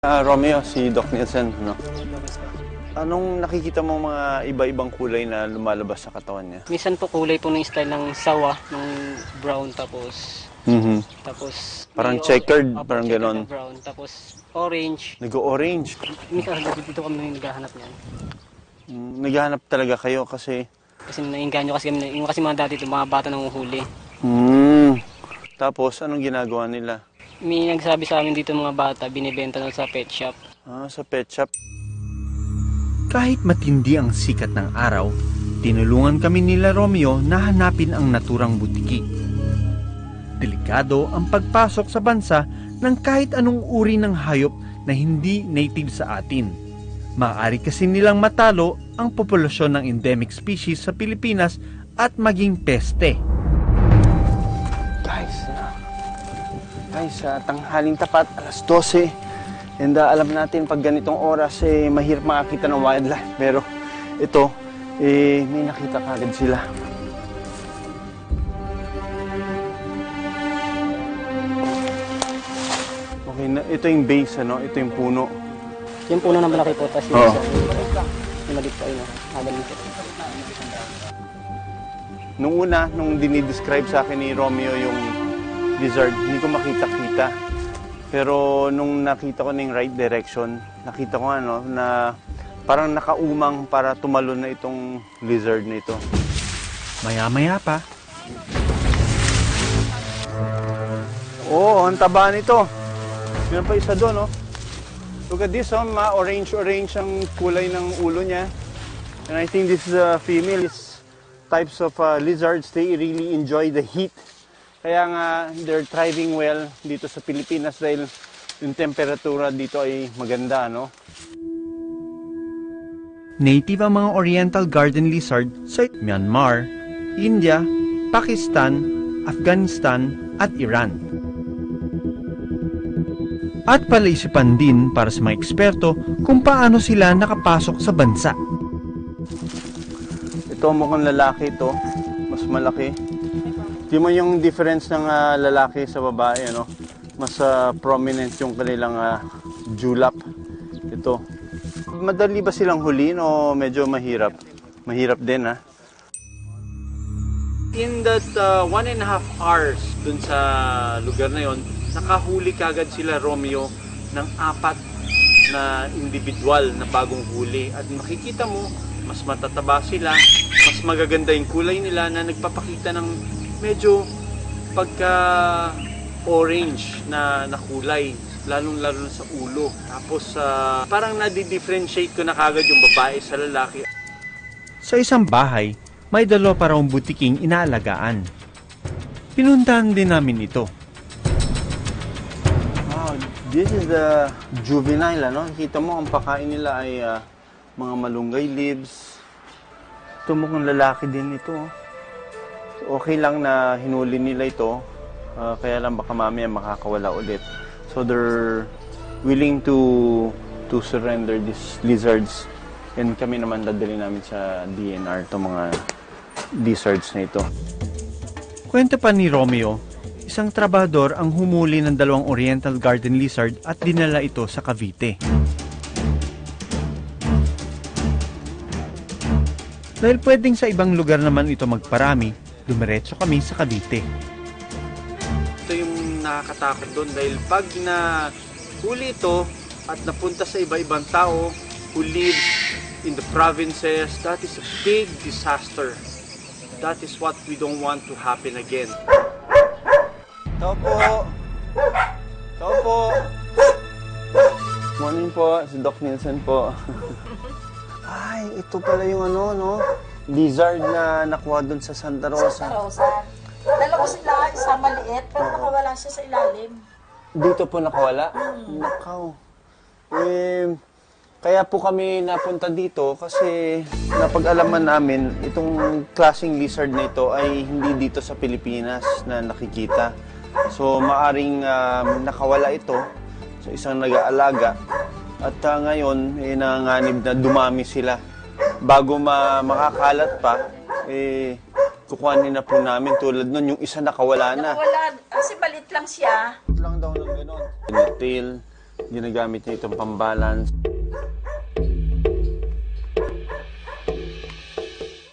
Romeo, si Doc Nielsen, no? Anong nakikita mo mga iba-ibang kulay na lumalabas sa katawan niya? Minsan po kulay po ng style ng sawa, ng brown, tapos tapos Parang may checkered, parang checkered ganon. na brown, tapos orange. Nag-orange. Minsan dito kami naghahanap niyan. Naghahanap talaga kayo kasi... Kasi nainganyo kasi kami, yung kasi mga dati ito, mga bata nanguhuli. Tapos, anong ginagawa nila? May nagsabi sa amin dito mga bata, binibenta na sa pet shop. Sa pet shop. Kahit matindi ang sikat ng araw, tinulungan kami nila Romeo na hanapin ang naturang butiki. Delikado ang pagpasok sa bansa ng kahit anong uri ng hayop na hindi native sa atin. Maaari kasi nilang matalo ang populasyon ng endemic species sa Pilipinas at maging peste. Guys, tanghaling tapat, alas 12. And alam natin pag ganitong oras, mahirap makakita ng wildlife. Pero ito, may nakita kagad sila. Okay, ito yung base, ano? Ito yung puno. Yung puno na malaki po, tapos yung isa, yung maliit po, ayun, habang nito. Nung una, nung dinidescribe sa akin ni Romeo yung lizard, hindi ko makita-kita. Pero nung nakita ko na yung right direction, nakita ko ano, na parang nakaumang para tumalon na itong lizard na ito. Maya-maya pa, Oo, ang taba nito. Meron pa isa doon, oh. Look at this, oh, ma-orange-orange ang kulay ng ulo niya. And I think this is a female. These types of lizards, they really enjoy the heat. Kaya nga, they're thriving well dito sa Pilipinas dahil yung temperatura dito ay maganda, no? native ang mga oriental garden lizard sa Myanmar, India, Pakistan, Afghanistan at Iran. At palaisipan din para sa mga eksperto kung paano sila nakapasok sa bansa. Ito mukhang lalaki ito, mas malaki. Di mo yung difference ng lalaki sa babae, ano? Mas prominent yung kanilang julap. Ito. Madali ba silang huliin o medyo mahirap? Mahirap din, ha? In that 1.5 hours dun sa lugar na yon, nakahuli kagad sila Romeo ng 4 na individual na bagong huli. At makikita mo, mas matataba sila, mas magaganda yung kulay nila na nagpapakita ng medyo pagka-orange na kulay, lalong-lalo na sa ulo. Tapos parang nadi-differentiate ko na kagad yung babae sa lalaki. Sa isang bahay, may dalawa pa raong butiking inaalagaan. Pinuntahan din namin ito. Wow, this is the juvenile, ano? Kita mo, ang pakain nila ay mga malunggay leaves. Ito mukhang lalaki din ito. Okay lang na hinuli nila ito, kaya lang baka mamaya makakawala ulit. So they're willing to surrender these lizards, and kami naman dadali namin sa DNR itong mga lizards na ito. Kwento pa ni Romeo, isang trabador ang humuli ng 2 oriental garden lizard at dinala ito sa Cavite. Dahil pwedeng sa ibang lugar naman ito magparami, dumiretso kami sa Cavite. Ito yung nakakatakot doon dahil pag na huli ito at napunta sa iba-ibang tao who live in the provinces, that is a big disaster. That is what we don't want to happen again. Tao po! Tao po! Morning po, si Doc Nielsen po. Ay, ito pala yung ano, no? Lizard na nakuha doon sa Santa Rosa. Santa Rosa. Dalawa sila, isa maliit, pero nakawala siya sa ilalim. Dito po nakawala? Nakaw. Kaya po kami napunta dito kasi napag-alaman namin itong klaseng lizard na ito ay hindi dito sa Pilipinas na nakikita. So maaring nakawala ito sa isang nag-aalaga at ngayon nanganib na dumami sila. Bago makakalat pa, kukuhanin na po namin tulad nun yung isa nakawala na. Nakawala, kasi balit lang siya. Lang daw ng gano'n. The tail, Ginagamit niya itong pambalance.